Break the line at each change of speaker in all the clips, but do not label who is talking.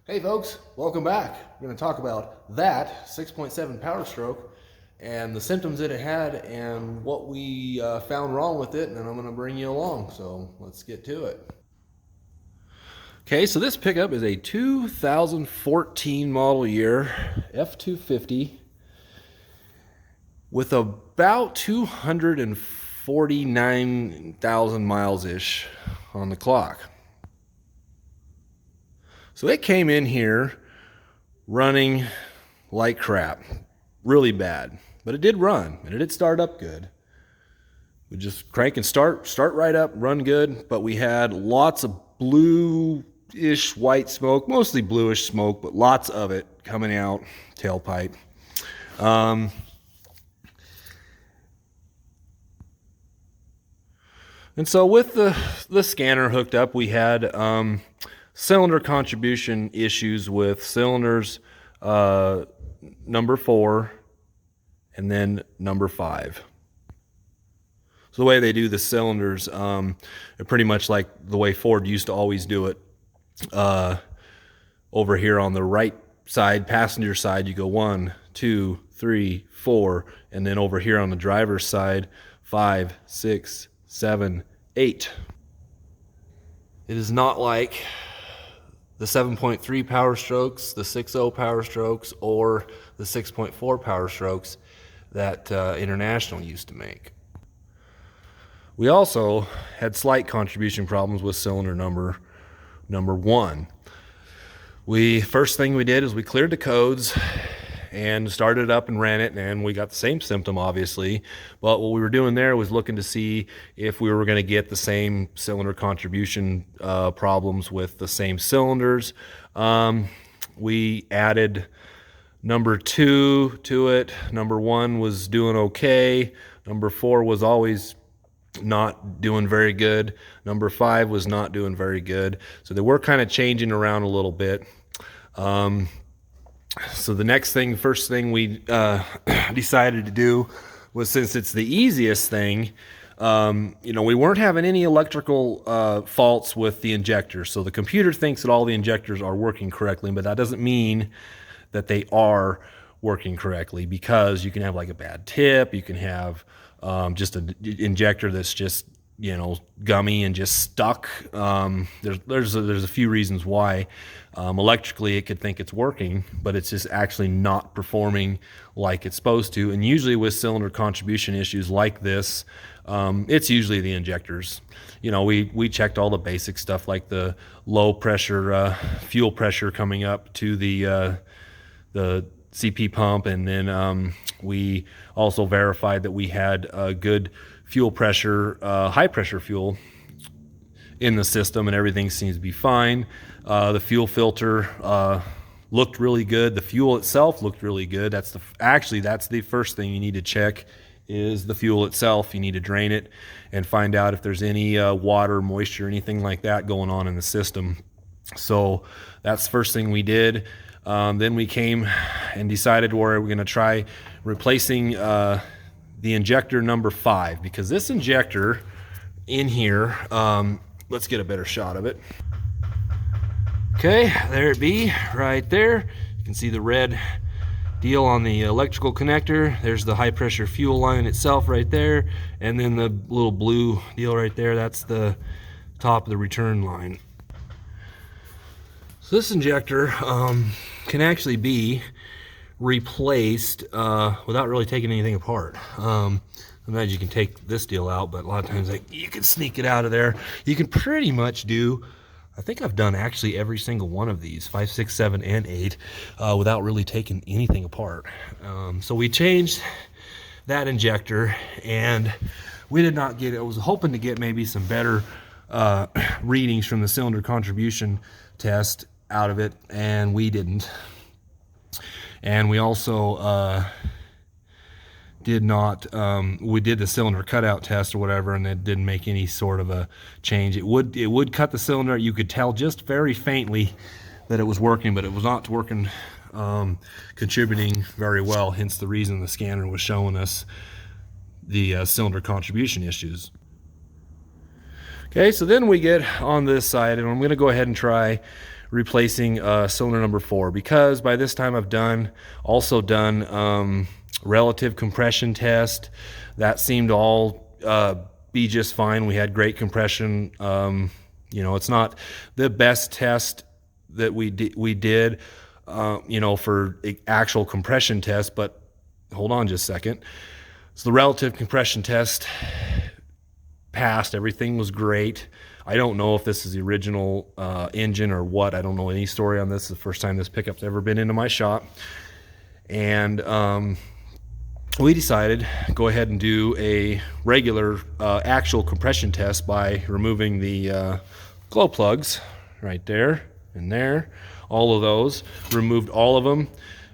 Hey folks, welcome back. We're going to talk about that 6.7 Powerstroke and the symptoms that it had and what we found wrong with it, and then I'm going to bring you along. So let's get to it. Okay, so this pickup is a 2014 model year F250 with about 249,000 miles-ish on the clock. So it came in here running like crap, really bad, but it did run and it did start up good. We just crank and start right up, run good, but we had lots of bluish white smoke, mostly bluish smoke, but lots of it coming out, tailpipe. And so with the scanner hooked up, we had cylinder contribution issues with cylinders number 4 and then number 5. So the way they do the cylinders, they're pretty much like the way Ford used to always do it. Over here on the right side, passenger side, you go 1, 2, 3, 4, and then over here on the driver's side, 5, 6, 7, 8. It is not like the 7.3 Powerstrokes, the 6.0 Powerstrokes, or the 6.4 Powerstrokes that International used to make. We also had slight contribution problems with cylinder number 1. First thing we did is we cleared the codes and started it up and ran it, and we got the same symptom, obviously. But what we were doing there was looking to see if we were going to get the same cylinder contribution problems with the same cylinders. We added number 2 to it. Number 1 was doing okay. Number 4 was always not doing very good. Number 5 was not doing very good. So they were kind of changing around a little bit. So the first thing we decided to do was, since it's the easiest thing, we weren't having any electrical faults with the injectors. So the computer thinks that all the injectors are working correctly, but that doesn't mean that they are working correctly, because you can have like a bad tip, you can have just an injector that's just gummy and just stuck. There's a few reasons why. Electrically, it could think it's working, but it's just actually not performing like it's supposed to. And usually with cylinder contribution issues like this, it's usually the injectors. We checked all the basic stuff like the low pressure fuel pressure coming up to the CP pump, and then we also verified that we had a good fuel pressure, high pressure fuel in the system, and everything seems to be fine. The fuel filter looked really good. The fuel itself looked really good. That's the first thing you need to check, is the fuel itself. You need to drain it and find out if there's any water, moisture, anything like that going on in the system. So that's the first thing we did. Then we came and decided we're going to try replacing the injector number 5, because this injector in here, let's get a better shot of it. Okay, there it be, right there. You can see the red deal on the electrical connector. There's the high pressure fuel line itself right there, and then the little blue deal right there, that's the top of the return line. So this injector can actually be replaced without really taking anything apart. Sometimes you can take this deal out, but a lot of times you can sneak it out of there. You can pretty much do, I think I've done actually every single one of these, 5, 6, 7, and 8, without really taking anything apart. So we changed that injector, and we did not get it. I was hoping to get maybe some better readings from the cylinder contribution test out of it, and we didn't. And we also did not, we did the cylinder cutout test or whatever, and it didn't make any sort of a change. It would cut the cylinder. You could tell just very faintly that it was working, but it was not working, contributing very well, hence the reason the scanner was showing us the cylinder contribution issues. Okay, so then we get on this side, and I'm going to go ahead and try replacing cylinder number 4, because by this time I've also done relative compression test. That seemed to all be just fine. We had great compression. It's not the best test that we did, for actual compression test, but hold on just a second. So the relative compression test passed. Everything was great. I don't know if this is the original engine or what. I don't know any story on this. It's the first time this pickup's ever been into my shop. And we decided go ahead and do a regular actual compression test by removing the glow plugs right there and there. All of those. Removed all of them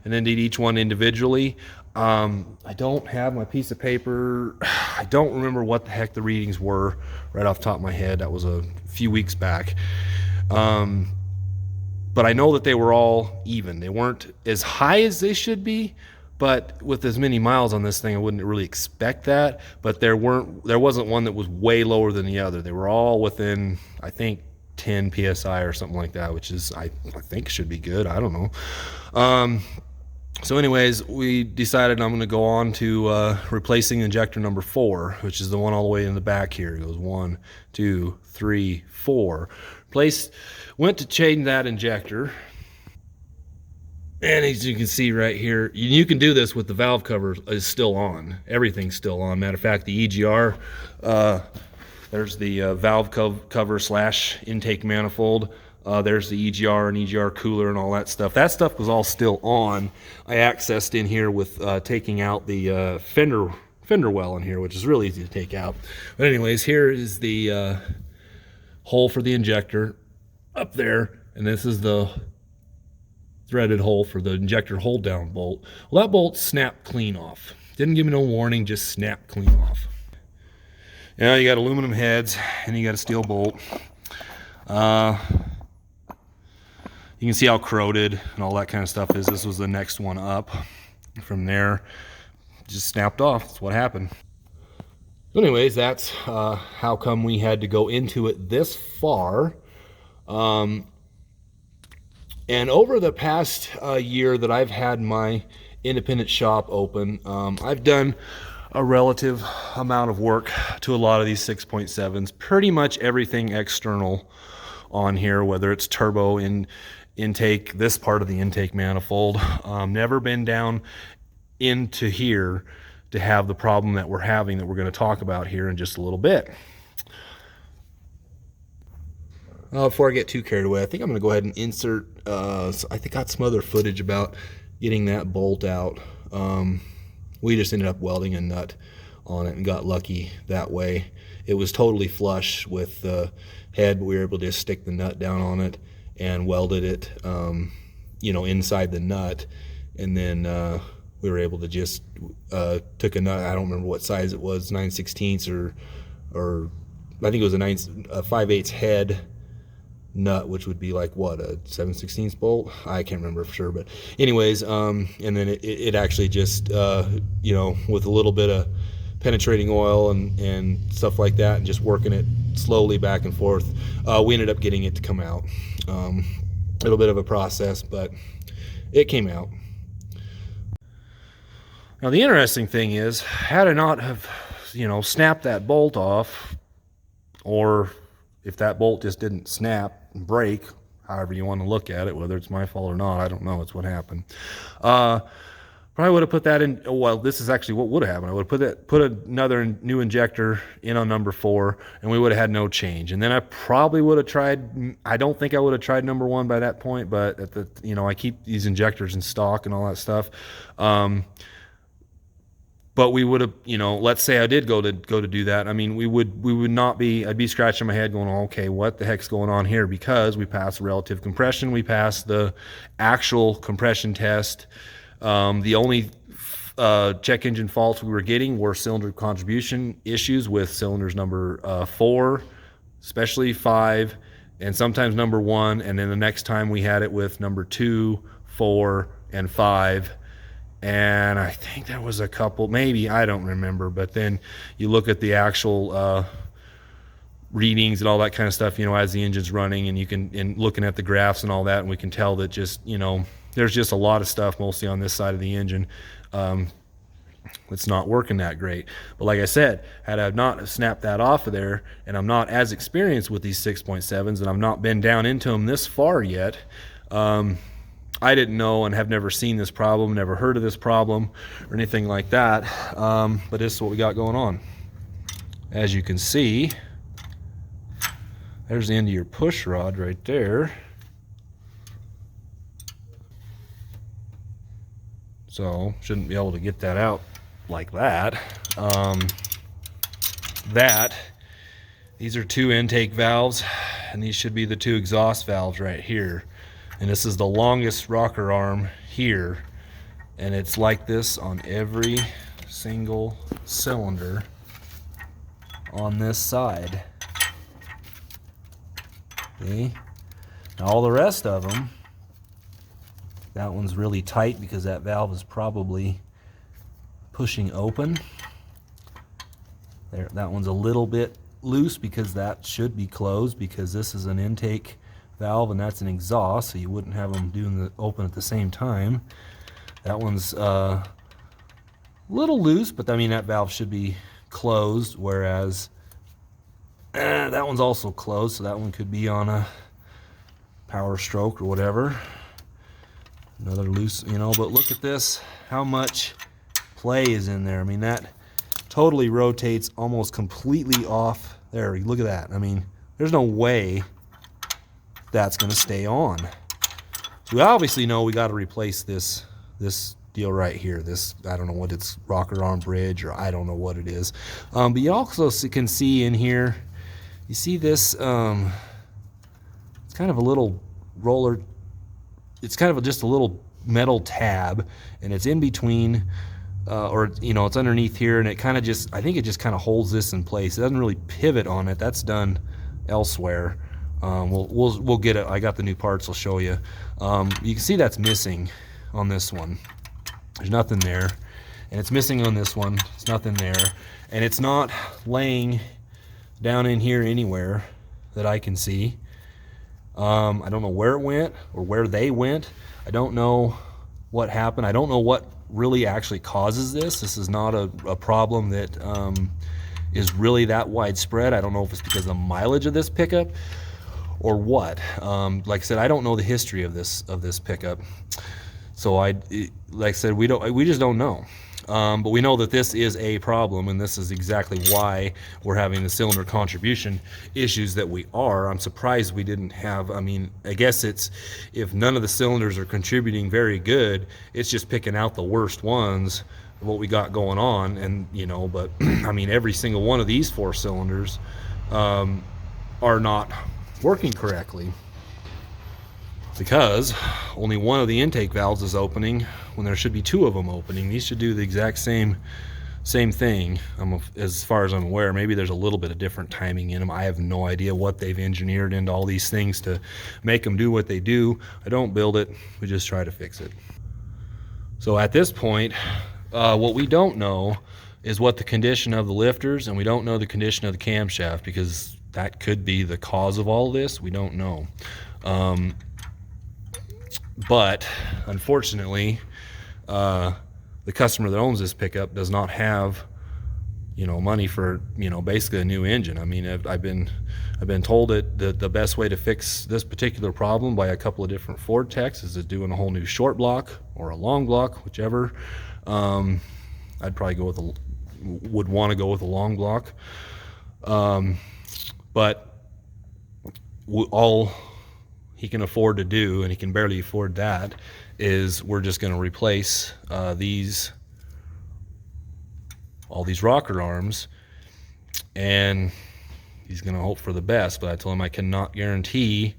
and then did each one individually. I don't have my piece of paper. I don't remember what the heck the readings were right off the top of my head. That was a few weeks back. But I know that they were all even. They weren't as high as they should be, but with as many miles on this thing, I wouldn't really expect that. But there wasn't one that was way lower than the other. They were all within, I think, 10 psi or something like that, which is I think should be good. I don't know. So anyways, we decided I'm going to go on to replacing injector number 4, which is the one all the way in the back here. It goes 1, 2, 3, 4. Went to change that injector. And as you can see right here, you can do this with the valve cover is still on. Everything's still on. Matter of fact, the EGR, there's the valve cover / intake manifold. There's the EGR and EGR cooler and all that stuff. That stuff was all still on. I accessed in here with taking out the fender well in here, which is really easy to take out. But anyways, here is the hole for the injector up there, and this is the threaded hole for the injector hold down bolt. Well, that bolt snapped clean off. Didn't give me no warning, just snapped clean off. Now you got aluminum heads and you got a steel bolt. You can see how corroded and all that kind of stuff is. This was the next one up. From there, just snapped off. That's what happened. So anyways, that's how come we had to go into it this far. And over the past year that I've had my independent shop open, I've done a relative amount of work to a lot of these 6.7s. Pretty much everything external on here, whether it's turbo intake, this part of the intake manifold. Never been down into here to have the problem that we're having, that we're going to talk about here in just a little bit. Before I get too carried away, I think I'm going to go ahead and insert, I think I got some other footage about getting that bolt out. We just ended up welding a nut on it and got lucky that way. It was totally flush with the head, but we were able to just stick the nut down on it and welded it, inside the nut. And then we were able to just took a nut, I don't remember what size it was, 9/16 or I think it was a 5/8 head nut, which would be like what, a 7/16 bolt? I can't remember for sure, but anyways, and then it actually just with a little bit of penetrating oil and stuff like that, and just working it slowly back and forth, we ended up getting it to come out. A little bit of a process, but it came out. Now the interesting thing is, had I not have snapped that bolt off, or if that bolt just didn't snap and break, however you want to look at it, whether it's my fault or not, I don't know. It's what happened. Probably would have put that in. Well, this is actually what would have happened. I would have put another new injector in on number 4, and we would have had no change. And then I probably would have tried. I don't think I would have tried number 1 by that point, but at I keep these injectors in stock and all that stuff. But we would have, let's say I did go to do that. I mean, we would not be. I'd be scratching my head, going, okay, what the heck's going on here? Because we passed relative compression, we passed the actual compression test. The only check engine faults we were getting were cylinder contribution issues with cylinders number 4, especially 5, and sometimes number 1. And then the next time we had it with number 2, 4, and 5. And I think there was a couple, maybe, I don't remember. But then you look at the actual readings and all that kind of stuff, you know, as the engine's running, and you can, and looking at the graphs and all that, and we can tell that just, you know, there's just a lot of stuff mostly on this side of the engine. It's not working that great. But like I said, had I not snapped that off of there, and I'm not as experienced with these 6.7s, and I've not been down into them this far yet, I didn't know and have never seen this problem, never heard of this problem or anything like that. But this is what we got going on. As you can see, there's the end of your push rod right there. So shouldn't be able to get that out like that. These are 2 intake valves, and these should be the 2 exhaust valves right here. And this is the longest rocker arm here, and it's like this on every single cylinder on this side. See? Now all the rest of them, that one's really tight because that valve is probably pushing open. There, that one's a little bit loose because that should be closed, because this is an intake valve and that's an exhaust, so you wouldn't have them doing the open at the same time. That one's a little loose, but I mean that valve should be closed, whereas that one's also closed, so that one could be on a Powerstroke or whatever. Another loose, you know, but look at this, how much play is in there. I mean, that totally rotates almost completely off there. Look at that. I mean, there's no way that's going to stay on. So we obviously know we got to replace this deal right here. This, I don't know what it's, rocker arm bridge, or I don't know what it is. But you also can see in here, you see this, it's kind of a little roller, it's kind of just a little metal tab, and it's in between, or you know, it's underneath here, and it kind of just, I think it just kind of holds this in place. It doesn't really pivot on it. That's done elsewhere. We'll get it. I got the new parts. I'll show you. You can see that's missing on this one. There's nothing there, and it's missing on this one. It's nothing there, and it's not laying down in here anywhere that I can see. I don't know where it went or where they went. I don't know what happened. I don't know what really actually causes this. This is not a problem that is really that widespread. I don't know if it's because of the mileage of this pickup or what. Like I said, I don't know the history of this pickup. So like I said, we just don't know. But we know that this is a problem, and this is exactly why we're having the cylinder contribution issues that we are. I'm surprised we didn't have, I mean, I guess it's, if none of the cylinders are contributing very good, it's just picking out the worst ones, what we got going on. And, you know, but I mean, every single one of these 4 cylinders are not working correctly, because only one of the intake valves is opening when there should be 2 of them opening. These should do the exact same thing, as far as I'm aware. Maybe there's a little bit of different timing in them. I have no idea what they've engineered into all these things to make them do what they do. I don't build it, we just try to fix it. So at this point, what we don't know is what the condition of the lifters, and we don't know the condition of the camshaft, because that could be the cause of all this. We don't know. But unfortunately, the customer that owns this pickup does not have, you know, money for, you know, basically a new engine. I mean, I've been told that the best way to fix this particular problem by a couple of different Ford techs is to doing a whole new short block or a long block, whichever. I'd probably go with would want to go with a long block. But all he can afford to do, and he can barely afford that, is we're just going to replace all these rocker arms, and he's going to hope for the best. But I told him I cannot guarantee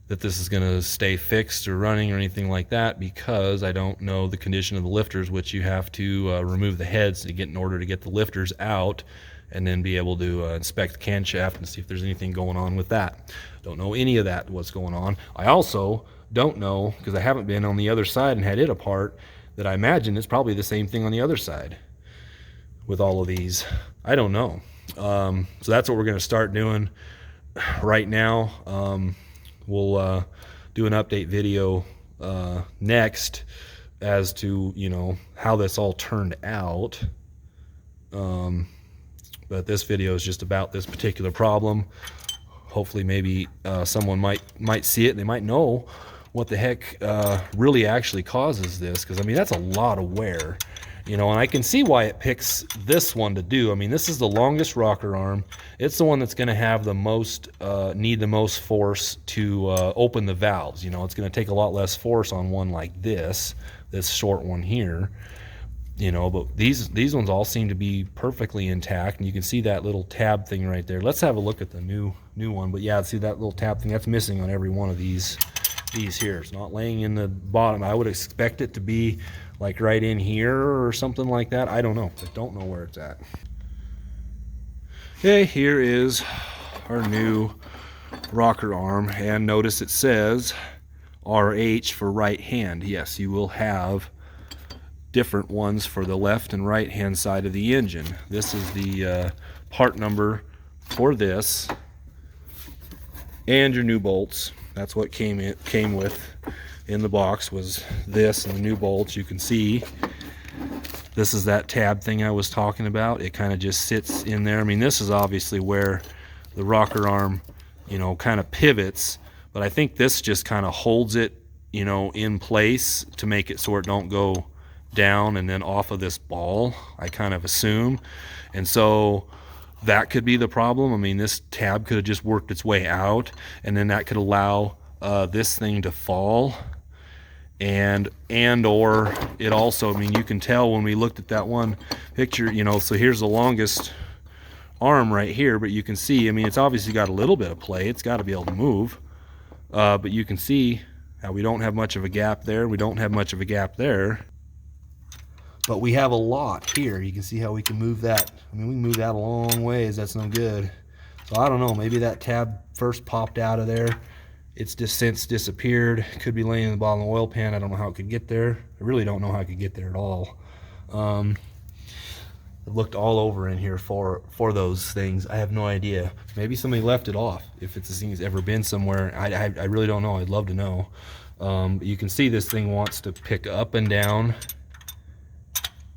that this is going to stay fixed or running or anything like that, because I don't know the condition of the lifters, which you have to remove the heads to get, in order to get the lifters out, and then be able to inspect the camshaft and see if there's anything going on with that. Don't know any of that, what's going on. I also don't know, because I haven't been on the other side and had it apart, that I imagine it's probably the same thing on the other side with all of these. I don't know. So that's what we're going to start doing right now. We'll do an update video next as to, you know, how this all turned out. But this video is just about this particular problem. Hopefully maybe someone might see it and they might know what the heck really actually causes this, because I mean that's a lot of wear, you know. And I can see why it picks this one to do. I mean, this is the longest rocker arm. It's the one that's going to have the most need the most force to open the valves. You know, it's going to take a lot less force on one like this short one here, you know. But these ones all seem to be perfectly intact, and you can see that little tab thing right there. Let's have a look at the new one. But yeah, see that little tab thing, that's missing on every one of these here. It's not laying in the bottom. I would expect it to be like right in here or something like that. I don't know. I don't know where it's at. Okay, here is our new rocker arm, and notice it says RH for right hand. Yes, you will have different ones for the left and right hand side of the engine. This is the part number for this, and your new bolts. That's what came with in the box, was this and the new bolts. You can see this is that tab thing I was talking about. It kind of just sits in there. I mean, this is obviously where the rocker arm, you know, kind of pivots, but I think this just kind of holds it, you know, in place to make it so it don't go down and then off of this ball, I kind of assume. And so that could be the problem. I mean, this tab could have just worked its way out, and then that could allow this thing to fall, and or it also, I mean, you can tell when we looked at that one picture, you know, so here's the longest arm right here, but you can see, I mean, it's obviously got a little bit of play. It's got to be able to move, but you can see how we don't have much of a gap there. We don't have much of a gap there, but we have a lot here. You can see how we can move that. I mean, we can move that a long ways. That's no good. So I don't know, maybe that tab first popped out of there. It's just since disappeared. It could be laying in the bottom of the oil pan. I don't know how it could get there. I really don't know how it could get there at all. I looked all over in here for those things. I have no idea. Maybe somebody left it off. If it's a thing that's ever been somewhere, I really don't know. I'd love to know. But you can see this thing wants to pick up and down,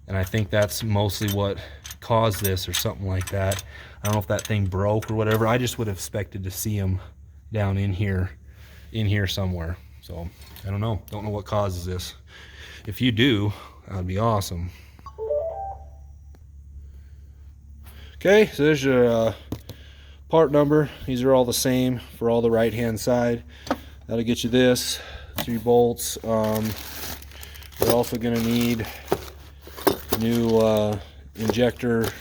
and I think that's mostly what caused this or something like that. I don't know if that thing broke or whatever. I just would have expected to see them down in here somewhere. So I don't know what causes this. If you do, that'd be awesome. Okay, so there's your part number. These are all the same for all the right hand side. That'll get you this, 3 bolts. We're also going to need new injector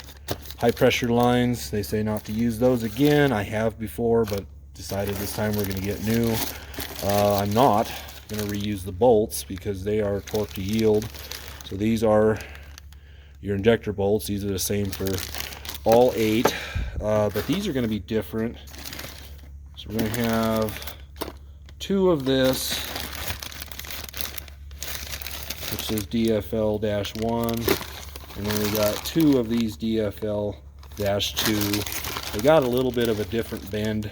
high pressure lines. They say not to use those again. I have before, but decided this time we're going to get new. I'm not going to reuse the bolts because they are torque to yield. So these are your injector bolts. These are the same for all 8, but these are going to be different. So we're going to have 2 of this, which is DFL-1, and then we got 2 of these DFL-2. They got a little bit of a different bend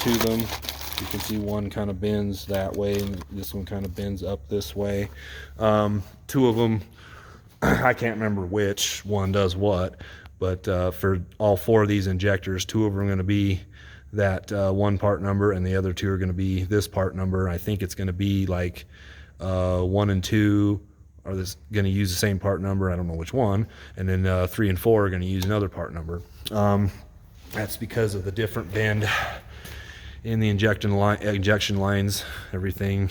to them. You can see one kind of bends that way, and this one kind of bends up this way. 2 of them, I can't remember which one does what, but for all 4 of these injectors, 2 of them are going to be that one part number, and the other 2 are going to be this part number. I think it's going to be like 1 and 2 are going to use the same part number. I don't know which one. And then 3 and 4 are going to use another part number. That's because of the different bend in the injection lines, everything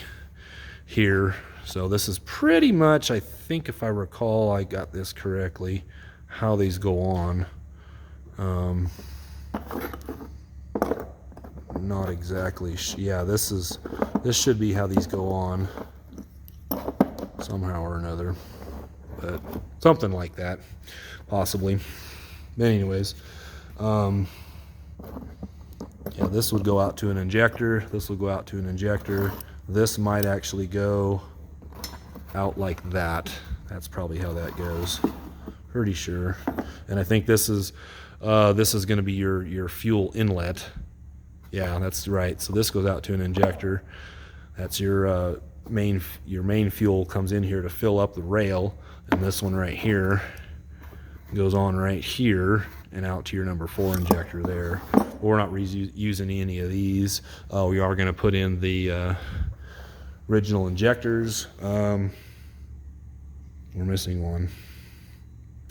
here. So this is pretty much, I think if I recall, I got this correctly, how these go on. Not exactly, yeah, this should be how these go on somehow or another, but something like that, possibly. But anyways, yeah, this would go out to an injector, this will go out to an injector, this might actually go out like that. That's probably how that goes, pretty sure. And I think this is
This is going to be your fuel inlet. Yeah, that's right. So this goes out to an injector. That's your main fuel comes in here to fill up the rail, and this one right here goes on right here and out to your number 4 injector there. But we're not using any of these. We are going to put in the original injectors. We're missing one.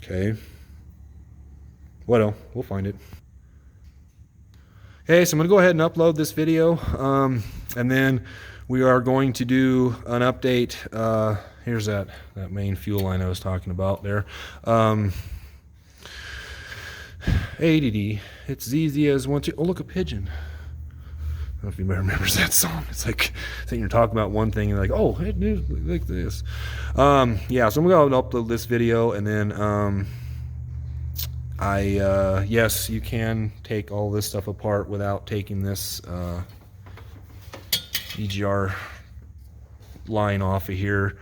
Okay. What else? We'll find it. Okay, so I'm going to go ahead and upload this video, and then we are going to do an update. Here's that main fuel line I was talking about there. ADD, it's easy as one, two. Oh, look, a pigeon. I don't know if anybody remembers that song. It's like, I think you're talking about one thing and like, oh, hey, dude, like this. Yeah, so I'm going to upload this video, and then yes, you can take all this stuff apart without taking this EGR line off of here,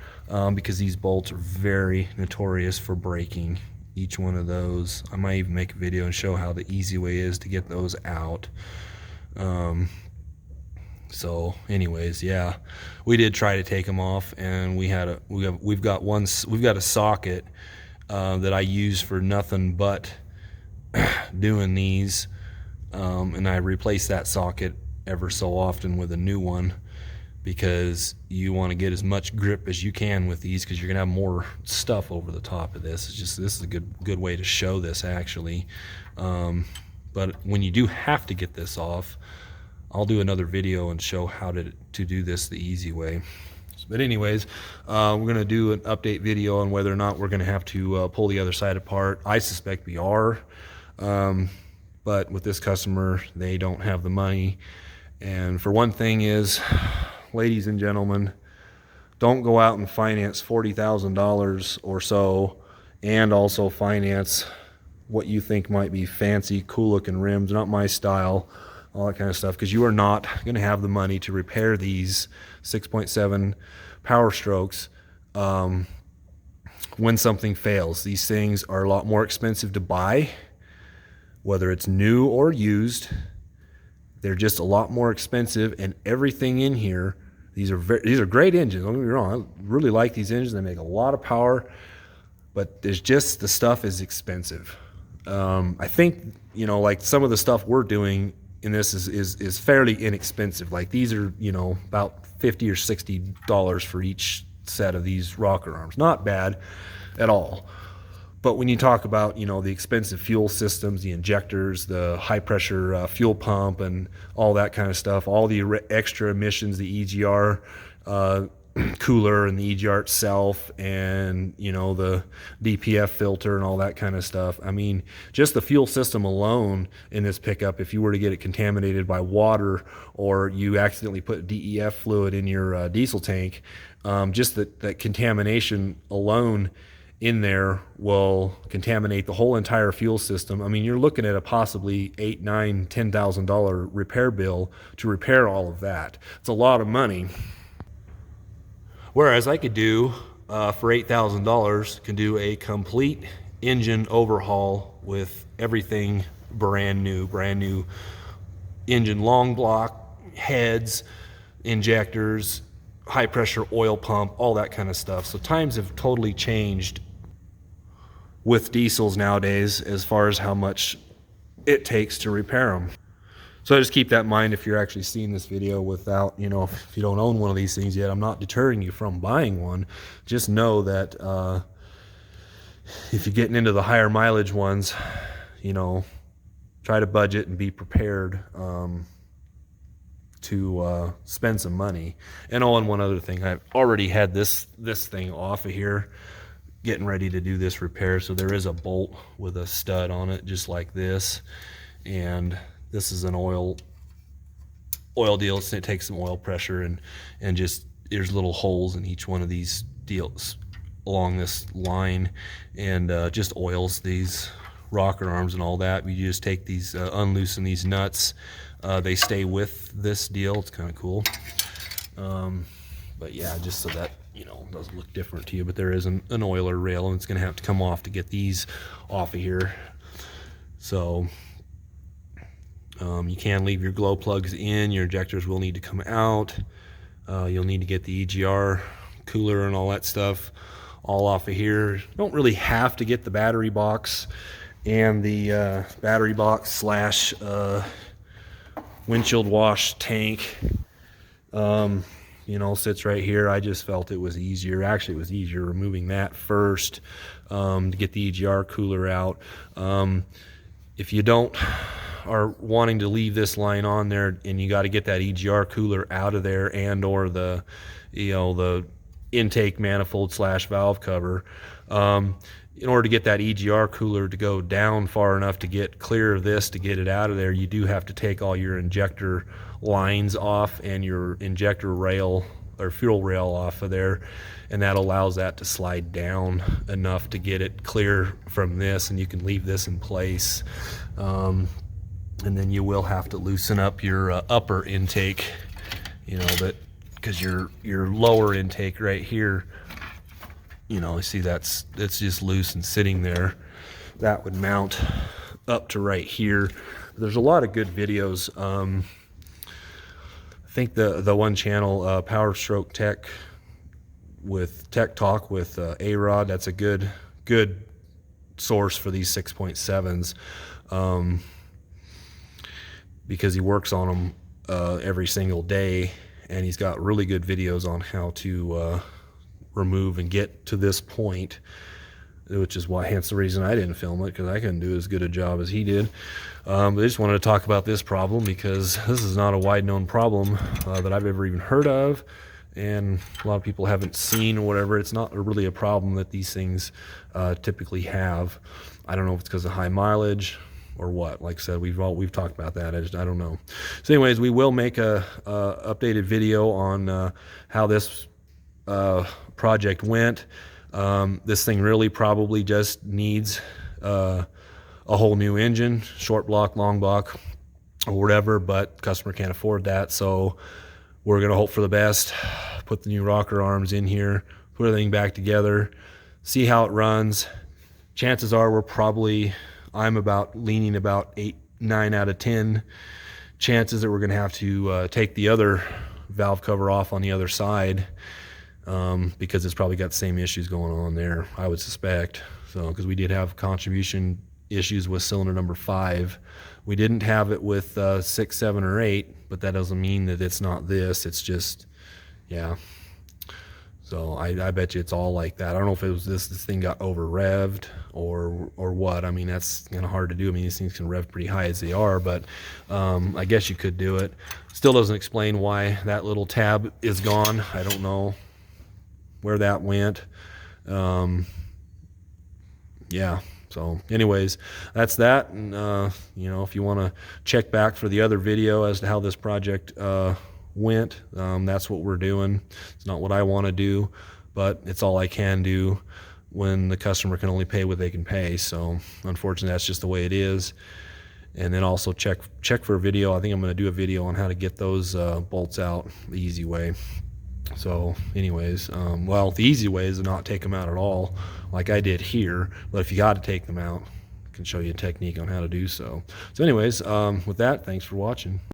because these bolts are very notorious for breaking. Each one of those, I might even make a video and show how the easy way is to get those out. So anyways, yeah, we did try to take them off, and we've got a socket that I use for nothing but doing these, and I replace that socket ever so often with a new one, because you want to get as much grip as you can with these, because you're gonna have more stuff over the top of this. This is a good way to show this actually. But when you do have to get this off, I'll do another video and show how to do this the easy way. But anyways, we're gonna do an update video on whether or not we're gonna have to pull the other side apart. I suspect we are, but with this customer, they don't have the money. And for one thing is, ladies and gentlemen, don't go out and finance $40,000 or so and also finance what you think might be fancy, cool looking rims, not my style, all that kind of stuff, because you are not going to have the money to repair these 6.7 Powerstrokes when something fails. These things are a lot more expensive to buy, whether it's new or used. They're just a lot more expensive, and everything in here, these are great engines, don't get me wrong. I really like these engines. They make a lot of power, but there's just, the stuff is expensive. I think, you know, like some of the stuff we're doing in this is fairly inexpensive. Like these are, you know, about $50 or $60 for each set of these rocker arms. Not bad at all. But when you talk about, you know, the expensive fuel systems, the injectors, the high pressure fuel pump, and all that kind of stuff, all the extra emissions, the EGR cooler and the EGR itself, and, you know, the DPF filter and all that kind of stuff. I mean, just the fuel system alone in this pickup, if you were to get it contaminated by water, or you accidentally put DEF fluid in your diesel tank, just that contamination alone in there will contaminate the whole entire fuel system. I mean, you're looking at a possibly $8,000, $9,000, $10,000 repair bill to repair all of that. It's a lot of money. Whereas I could do, for $8,000, can do a complete engine overhaul with everything brand new engine, long block, heads, injectors, high pressure oil pump, all that kind of stuff. So times have totally changed with diesels nowadays as far as how much it takes to repair them. So just keep that in mind if you're actually seeing this video without, you know, if you don't own one of these things yet. I'm not deterring you from buying one. Just know that if you're getting into the higher mileage ones, you know, try to budget and be prepared to spend some money. And one other thing, I've already had this thing off of here, getting ready to do this repair. So there is a bolt with a stud on it, just like this, and this is an oil deal. It takes some oil pressure, and just there's little holes in each one of these deals along this line, and just oils these rocker arms and all that. You just take these, unloosen these nuts. They stay with this deal. It's kind of cool. But yeah, just so that, you know, it doesn't look different to you, but there is an oiler rail, and it's going to have to come off to get these off of here. So you can leave your glow plugs in. Your injectors will need to come out. You'll need to get the EGR cooler and all that stuff all off of here. Don't really have to get the battery box and the battery box slash windshield wash tank. You know, sits right here. I just felt it was easier. Actually, it was easier removing that first to get the EGR cooler out. If you are wanting to leave this line on there, and you got to get that EGR cooler out of there, and or the intake manifold slash valve cover, in order to get that EGR cooler to go down far enough to get clear of this, to get it out of there, you do have to take all your injector lines off and your injector rail or fuel rail off of there, and that allows that to slide down enough to get it clear from this, and you can leave this in place. And then you will have to loosen up your upper intake, you know, that because your lower intake right here, you know, see that's just loose and sitting there. That would mount up to right here. There's a lot of good videos. I think the one channel, Powerstroke Tech with Tech Talk with A-Rod, that's a good source for these 6.7s. Because he works on them every single day, and he's got really good videos on how to remove and get to this point, which is why, hence the reason I didn't film it, because I couldn't do as good a job as he did. But I just wanted to talk about this problem because this is not a wide known problem that I've ever even heard of, and a lot of people haven't seen or whatever. It's not really a problem that these things typically have. I don't know if it's because of high mileage or what. Like I said, we've talked about that. I don't know. So anyways, we will make a updated video on how this project went. This thing really probably just needs a whole new engine, short block, long block, or whatever, but customer can't afford that, so we're gonna hope for the best, put the new rocker arms in here, put everything back together, see how it runs. Chances are I'm leaning about 8, 9 out of 10 chances that we're going to have to take the other valve cover off on the other side, because it's probably got the same issues going on there, I would suspect. So, because we did have contribution issues with cylinder number 5. We didn't have it with 6, 7, or 8, but that doesn't mean that it's not this. It's just, yeah. So I bet you it's all like that. I don't know if it was this thing got over revved or what. I mean, that's kind of hard to do. I mean, these things can rev pretty high as they are, but I guess you could do it. Still doesn't explain why that little tab is gone. I don't know where that went. Yeah. So anyways, that's that. And you know, if you want to check back for the other video as to how this project went, that's what we're doing. It's not what I want to do, but it's all I can do when the customer can only pay what they can pay. So unfortunately, that's just the way it is. And then also check for a video. I think I'm going to do a video on how to get those bolts out the easy way. So anyways, well, the easy way is to not take them out at all like I did here, but if you got to take them out, I can show you a technique on how to do so. So anyways, with that, thanks for watching.